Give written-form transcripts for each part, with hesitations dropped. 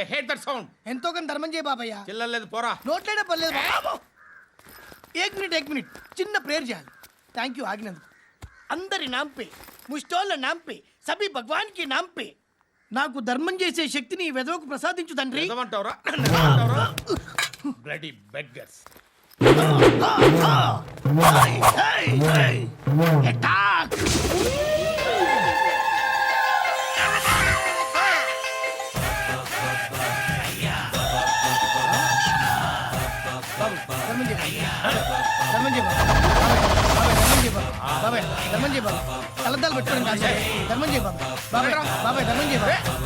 I hate that sound. ఎంతో కొంత ధర్మం చేయ బాబయ్య. చిల్లలేదు పోరా. నోట్లేడే పర్లేదు బాబు. ఏక్ మినిట్ చిన్న ప్రేయర్ చేయాలి. థ్యాంక్ యూ ఆగినందుకు. అందరి నాంపే ముష్టోళ్ళ నాంపే సభి భగవాన్ కి నాంపే నాకు ధర్మం చేసే శక్తిని ఈ వెదవకు ప్రసాదించు తండ్రి. ఏమంటావురా? Bloody beggars. కలద్దాలు పెట్టుకోండి కాదు ధర్మం చేయ బాబాయ్. బాబాయ్ బాబాయ్ ధర్మం చేయ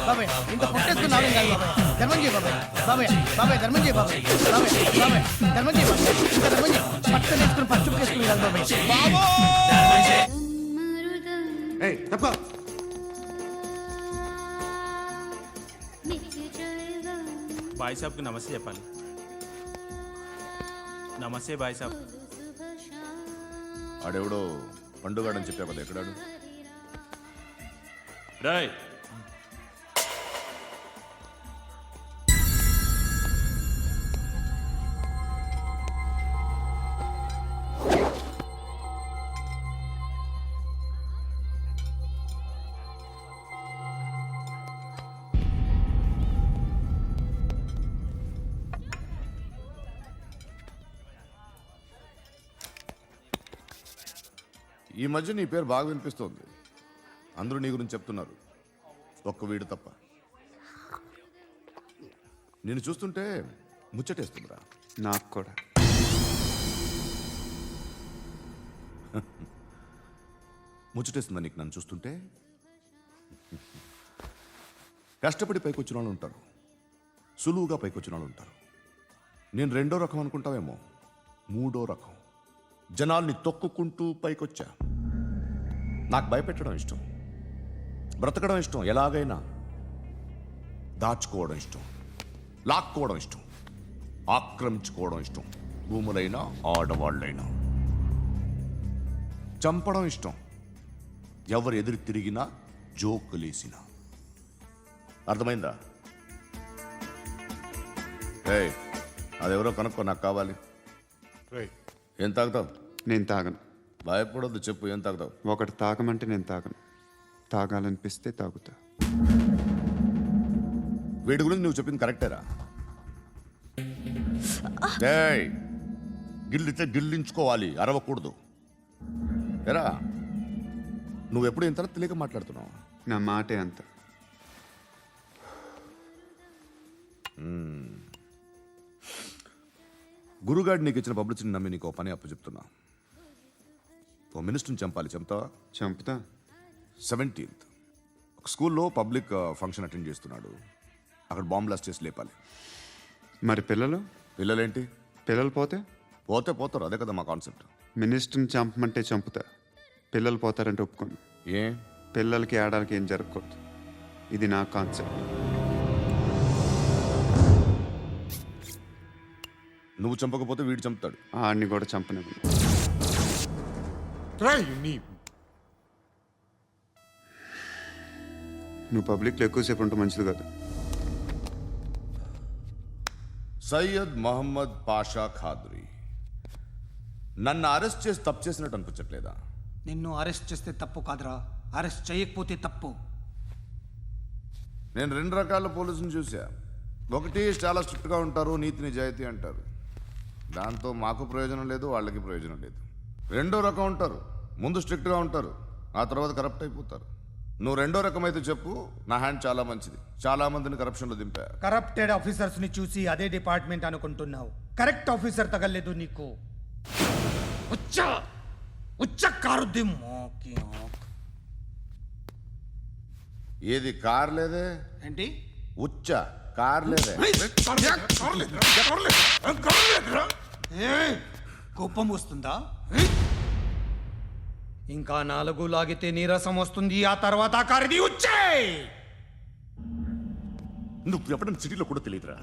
బాబాయ్. ఇంత పుట్టేసుకున్నావు కాదు బాబాయ్. ధర్మం చేయ బాబాయ్. బాబాయ్ బాబాయ్ ధర్మం చేయ బాబాయ్. బాబాయ్ బాబాయ్ ధర్మం చేయ బాబాయ్. ఇంకా ధర్మం చేయ పట్టుకొని వేసుకుని పచ్చుకు వేసుకుని కాదు బాబాయ్. తప్ప भाई साहब को नमस्ते చెప్పాలి. నమస్తే భాయ్ సాబ్. ఆడెవడో పండుగాడని చెప్పా కదా, ఎక్కడాడు? రాయ్ ఈ మధ్య నీ పేరు బాగా వినిపిస్తోంది. అందరూ నీ గురించి చెప్తున్నారు, ఒక్క వీడు తప్ప. నేను చూస్తుంటే ముచ్చటేస్తుందిరా. నాకు కూడా. ముచ్చటేస్తుందా నీకు నన్ను చూస్తుంటే? కష్టపడి పైకొచ్చిన వాళ్ళు ఉంటారు, సులువుగా పైకొచ్చిన వాళ్ళు ఉంటారు. నేను రెండో రకం అనుకుంటావేమో, మూడో రకం. జనాల్ని తొక్కుకుంటూ పైకొచ్చా. నాకు భయపెట్టడం ఇష్టం, బ్రతకడం ఇష్టం, ఎలాగైనా దాచుకోవడం ఇష్టం, లాక్కోవడం ఇష్టం, ఆక్రమించుకోవడం ఇష్టం. భూములైనా ఆడవాళ్ళైనా చంపడం ఇష్టం, ఎవరు ఎదురు తిరిగినా జోకులేసినా. అర్థమైందా? ఏయ్, అదెవరో కనుక్కో, నాకు కావాలి. ఏం తాగుతావు? నేను తాగను. భయపడొద్దు, చెప్పు ఏం తాగుతావు? ఒకటి తాగమంటే నేను తాగను, తాగాలనిపిస్తే తాగుతా. వీడి గురించి నువ్వు చెప్పింది కరెక్టేరా? ఏయ్, గిల్లితే గిల్లించుకోవాలి, అరవకూడదు. ఎరా, నువ్వెప్పుడు ఇంత తెలియక మాట్లాడుతున్నావు? నా మాటే అంత. గురుగాడు నీకు ఇచ్చిన పబ్లిసిటీని నమ్మి నీకు పని అప్పు చెప్తున్నా. ఓ మినిస్టర్ని చంపాలి, చంపుతావా? చంపుతా. 17th ఒక స్కూల్లో పబ్లిక్ ఫంక్షన్ అటెండ్ చేస్తున్నాడు, అక్కడ బాంబ్ బ్లాస్ట్ చేసి లేపాలి. మరి పిల్లలు? పిల్లలేంటి? పిల్లలు పోతే పోతే పోతారు, అదే కదా మా కాన్సెప్ట్. మినిస్టర్ని చంపమంటే చంపుతా, పిల్లలు పోతారంటే ఒప్పుకోను. ఏ? పిల్లలకి ఆడాలకి ఏం జరగకూడదు, ఇది నా కాన్సెప్ట్. నువ్వు చంపకపోతే వీడు చంపుతాడు. ఆడిని కూడా చంపనివ్వను. నువ్వు పబ్లిక్లో ఎక్కువసేపు ఉంటే మంచిది కాదు. సయ్యద్ మహమ్మద్ పాషా ఖాద్రీ నన్ను అరెస్ట్ చేసి తప్పు చేసినట్టు అనిపించట్లేదా? నిన్ను అరెస్ట్ చేస్తే తప్పు కాదురా, అరెస్ట్ చేయకపోతే తప్పు. నేను 2 రకాల పోలీసుని చూసా. ఒకటి చాలా స్ట్రిక్ట్గా ఉంటారు, నీతి నిజాయితీ అంటారు, దాంతో మాకు ప్రయోజనం లేదు, వాళ్ళకి ప్రయోజనం లేదు. రెండో రకం ఉంటారు, ముందు స్ట్రిక్ట్గా ఉంటారు, ఆ తర్వాత కరప్ట్ అయిపోతారు. నువ్వు రెండో రకం అయితే చెప్పు, నా హ్యాండ్ చాలా మంచిది, చాలా మందిని కరప్షన్లో దింపా. కరప్టెడ్ ఆఫీసర్స్ ని చూసి అదే డిపార్ట్మెంట్ అనుకుంటున్నావు, కరెక్ట్ ఆఫీసర్ తగలేదు నీకు. ఏది కార్ లేదే ఏంటి? ఉచ్చ కార్ లేదే. కోపం వస్తుందా? ఇంకా 4 లాగితే నీరసం వస్తుంది, ఆ తర్వాత కారిది ఉచ్చే. నువ్వు ఎప్పుడైనా సిటీలో కూడా తెలియదురా,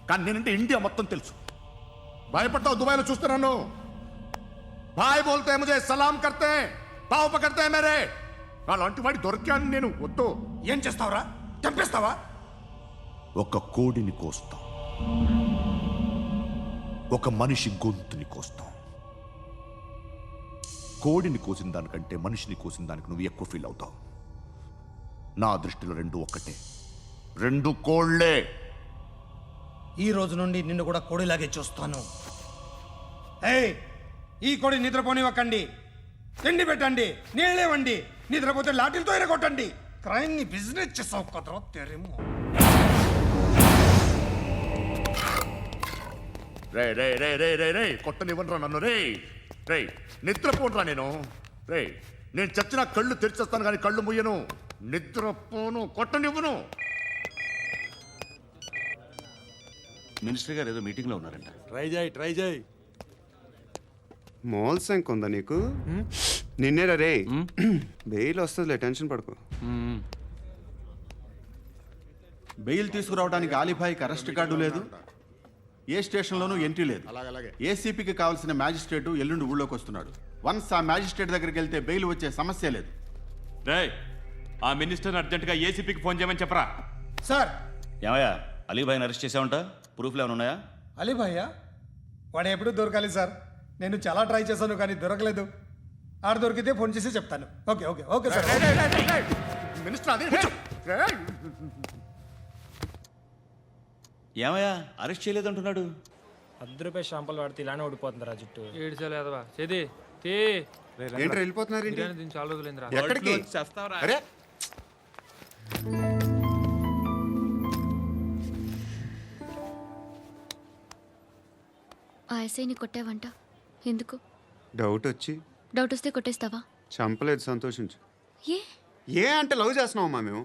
కానీ నేనంటే ఇండియా మొత్తం తెలుసు. భయపడతావు, దుబాయ్లో చూస్తున్నాను. భాయ్ బోల్తే ముజే సలాం కర్తే, పావు పకర్తే మేరే. అలాంటి వాడి దొరికాను నేను. వద్దు. ఏం చేస్తావురా? చంపేస్తావా? ఒక కోడిని కోస్తాం, ఒక మనిషి గొంతుని కోస్తాం. కోడిని కోసిన దానికంటే మనిషిని కోసిన దానికి నువ్వు ఎక్కువ ఫీల్ అవుతావు. నా దృష్టిలో రెండు ఒక్కటే, రెండు కోళ్లే. ఈ రోజు నుండి నిన్ను కూడా కోడిలాగే చూస్తాను. ఏయ్, ఈ కోడి నిద్రపోనివ్వకండి. తిండి పెట్టండి, నీళ్ళేవండి. నిద్రపోతే లాఠీలతో ఎరగొట్టండి. క్రైమ్ ని బిజినెస్ చేసావు కదరా తెరేమో. రే రే రే రే రే రే కొట్టనివ్వనరా నన్ను. రే రే నిద్రపోనరా నేను. రే నేను చచ్చిన కళ్ళు తెరిచేస్తాను కానీ కళ్ళు ముయ్యను. నిద్రపోను, కొట్టనివ్వను. మినిస్టర్ గారు ఏదో మీటింగ్లో ఉన్నారంట. ట్రై చేయి. మోల్ సంక్ ఉందా నీకు? నిన్నేరా రే. బెయిల్ వస్తుందిలే, టెన్షన్ పడుకో. బెయిల్ తీసుకురావడానికి ఆలిభాయికి అరెస్ట్ కార్డు లేదు, ఏ స్టేషన్లోనూ ఎంట్రీ లేదు. ఏసీపీకి కావాల్సిన మ్యాజిస్ట్రేటు ఎల్లుండి ఊళ్ళోకి వస్తున్నాడు. వన్స్ ఆ మ్యాజిస్ట్రేట్ దగ్గరికి వెళ్తే బెయిల్ వచ్చే సమస్య లేదు. రే ఆ మినిస్టర్ అర్జెంటుగా ఏసీపీకి ఫోన్ చేయమని చెప్పరా. సార్, ఏమయ్యా, అలీభాయిని అరెస్ట్ చేసావంట? ప్రూఫ్లు ఏమైనా ఉన్నాయా? అలీ భయ్యా వాడు ఎప్పుడు దొరకాలి సార్. నేను చాలా ట్రై చేశాను కానీ దొరకలేదు. ఆడ దొరికితే ఫోన్ చేసి చెప్తాను. Okay okay okay sir. Minister అదే ఏమయ్యా, అరెస్ట్ చేయలేదంటున్నాడు? ₹10 షాంపూలు వాడితే ఇలానే ఓడిపోతుందిరా జుట్టు. ఏడ్చలేదవా చేది తీ. ఏంట్రా వెళ్ళిపోతున్నారు ఏంటి? బిర్యానీ తిని చాలా రోజులైందిరా. ఎక్కడికి? అరే ఆ ఎస్ఐని కొట్టావంట, ఎందుకు? డౌట్ వచ్చి. డౌట్ వస్తే కొట్టేస్తావా? చంపలేదు, సంతోషించు. ఏ ఏ అంటే లవ్ చేస్తున్నావమ్మా మేము.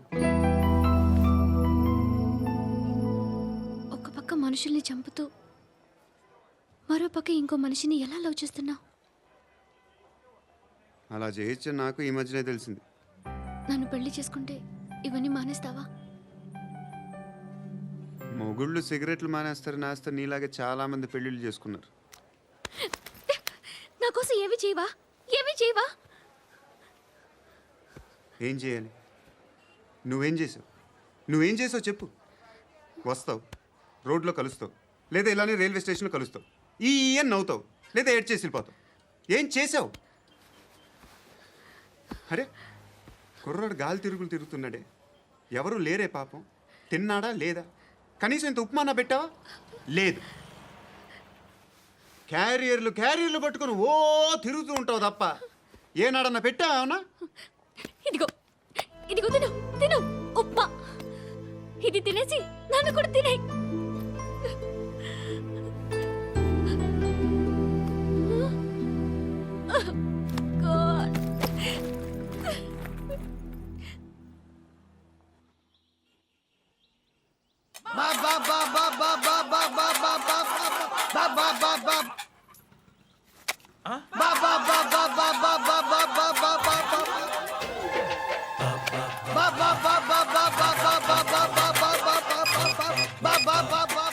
ఒక పక్క మనుషుల్ని చంపుతూ మరో పక్క ఇంకో మనిషిని ఎలా లవ్ చేస్తున్నావు? అలా చేయొచ్చు నాకు ఈ మధ్యనే తెలిసింది. నన్ను పెళ్లి చేసుకుంటే ఇవన్నీ మానేస్తావా? మొగుళ్ళు సిగరెట్లు మానేస్తారు, నేస్తారు. నీలాగే చాలా మంది పెళ్లిళ్ళు చేసుకున్నారు. నా కోసం ఏమి చేయవా? ఏమి చేయవా? ఏం చేయాలి? నువ్వేం చేసావు? నువ్వేం చేసావు చెప్పు. వస్తావు, రోడ్లో కలుస్తావు, లేదా ఇలానే రైల్వే స్టేషన్లో కలుస్తావు. ఈ అని నవ్వుతావు, లేదా ఏడ్ చేసి వెళ్ళిపోతావు. ఏం చేసావు? అరే కుర్రాడు గాలి తిరుగులు తిరుగుతున్నాడే, ఎవరు లేరే పాపం. తిన్నాడా లేదా? కనీసం ఇంత ఉప్మానా పెట్టావా? లేదు. క్యారియర్లు పట్టుకొని ఓ తిరుగుతూ ఉంటావు తప్ప ఏనాడన్నా పెట్టావా? అవునా? ఇదిగో ఇదిగో తిను తిను ఉప్మా. ఇది తినేసి నన్ను కూడా తినే.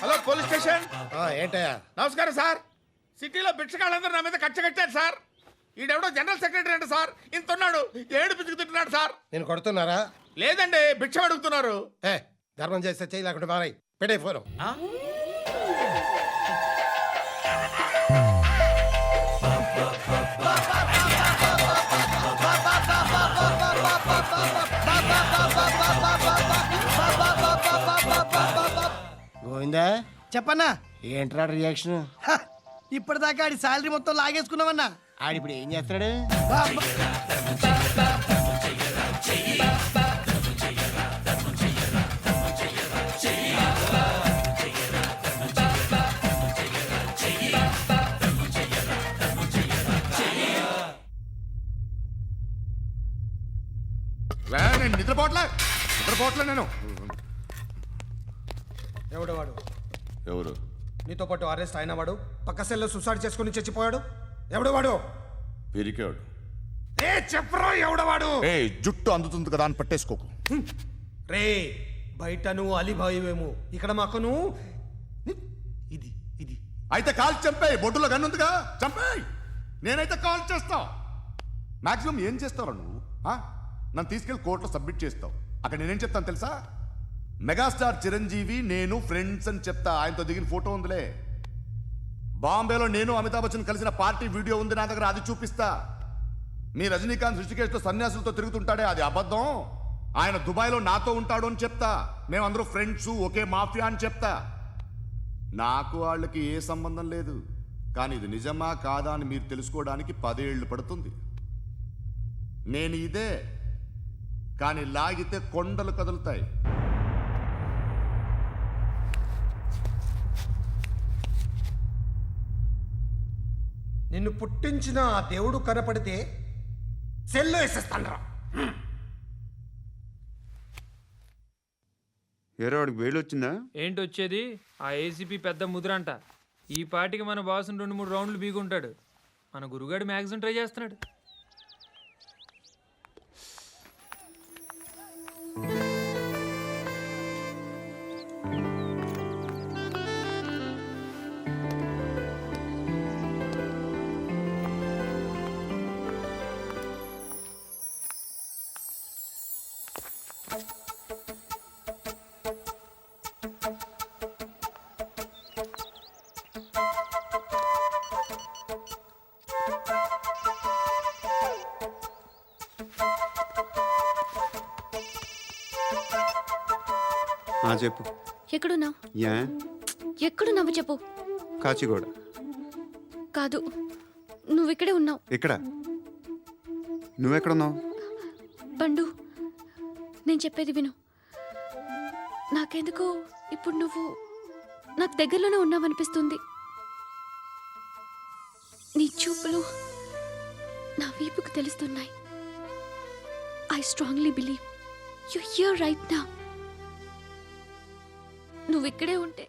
Hello police station. ఏంటయ్యా? నమస్కారం సార్. సిటీలో బిచ్చగాళ్ళందరూ నా మీద కచ్చ కట్టారు సార్. ఈడెవడో జనరల్ సెక్రటరీ అంట సార్. ఇంత ఉన్నాడు, ఏడు పిచ్చుకు తింటున్నాడు సార్. నేను కొడుతున్నారా? లేదండి, భిక్ష అడుగుతున్నారు. ఏ ధర్మం చేస్తే చెయ్యి లేకుండా మారాయి. పెట్టే ఫోను. గోవిందా, చెప్పన్నా. ఏంట్రా రియాక్షన్? ఇప్పటిదాకా ఆడి శాలరీ మొత్తం లాగేసుకున్నావన్నా. ఆడిప్పుడు ఏం చేస్తాడు? నేను నిద్రపోవట్లే నేను. ఎవడవాడు? ఎవరు? నీతో పాటు అరెస్ట్ అయిన వాడు, పక్క సెల్లో సూసైడ్ చేసుకుని చచ్చిపోయాడు. ఎవడవాడు? పిరికాడు. ఏ చెప్పరా ఎవడవాడు? ఏ జుట్టు అందుతుంది కదా అని పట్టేసుకోకు. రే బయట నువ్వు అలీబాయివేమో, ఇక్కడ మాకు నువ్వు ఇది ఇది. అయితే కాల్ చంపేయి. బొడ్డులో గన్నుందిగా, చంపేయి. నేనైతే కాల్ చేస్తా. మాక్సిమం ఏం చేస్తావు నువ్వు? నన్ను తీసుకెళ్లి కోర్టులో సబ్మిట్ చేస్తావు. అక్కడ నేనేం చెప్తాను తెలుసా? మెగాస్టార్ చిరంజీవి నేను ఫ్రెండ్స్ అని చెప్తా. ఆయనతో దిగిన ఫోటో ఉందిలే. బాంబేలో నేను అమితాబ్ బచ్చన్ కలిసిన పార్టీ వీడియో ఉంది నా దగ్గర, అది చూపిస్తా. మీ రజనీకాంత్ ఋషికేష్తో సన్యాసులతో తిరుగుతుంటాడే, అది అబద్ధం. ఆయన దుబాయ్లో నాతో ఉంటాడు అని చెప్తా. మేమందరూ ఫ్రెండ్స్, ఒకే మాఫియా అని చెప్తా. నాకు వాళ్ళకి ఏ సంబంధం లేదు. కానీ ఇది నిజమా కాదా అని మీరు తెలుసుకోవడానికి 10 ఏళ్ళు పడుతుంది. నేను ఇదే, కానీ లాగితే కొండలు కదులుతాయి. నిన్ను పుట్టించిన ఆ దేవుడు కనపడితే సెల్లో వేసేస్తాను. ఏరో వాడికి బెయిల్ వచ్చిందా? ఏంటి వచ్చేది? ఆ ఏసీపీ పెద్ద ముద్రంట. ఈ పాటికి మన బాసుని 2-3 రౌండ్లు బీగుంటాడు. మన గురుగాడు మ్యాక్సిమం ట్రై చేస్తున్నాడు. చెప్పు. ఎక్కడున్నావు? యా ఎక్కడున్నావు చెప్పు. కాచిగూడ. కాదు, నువ్వు ఇక్కడే ఉన్నావు. ఇక్కడ నువ్వెక్కడున్నావు? పండు, నేను చెప్పేది విను. నాకెందుకో ఇప్పుడు నువ్వు నాకు దగ్గరలోనే ఉన్నావనిపిస్తుంది. నీ చూపులు నా వీపుకు తెలుస్తున్నాయి. I strongly believe you here right now. నువ్వు ఇక్కడే ఉంటే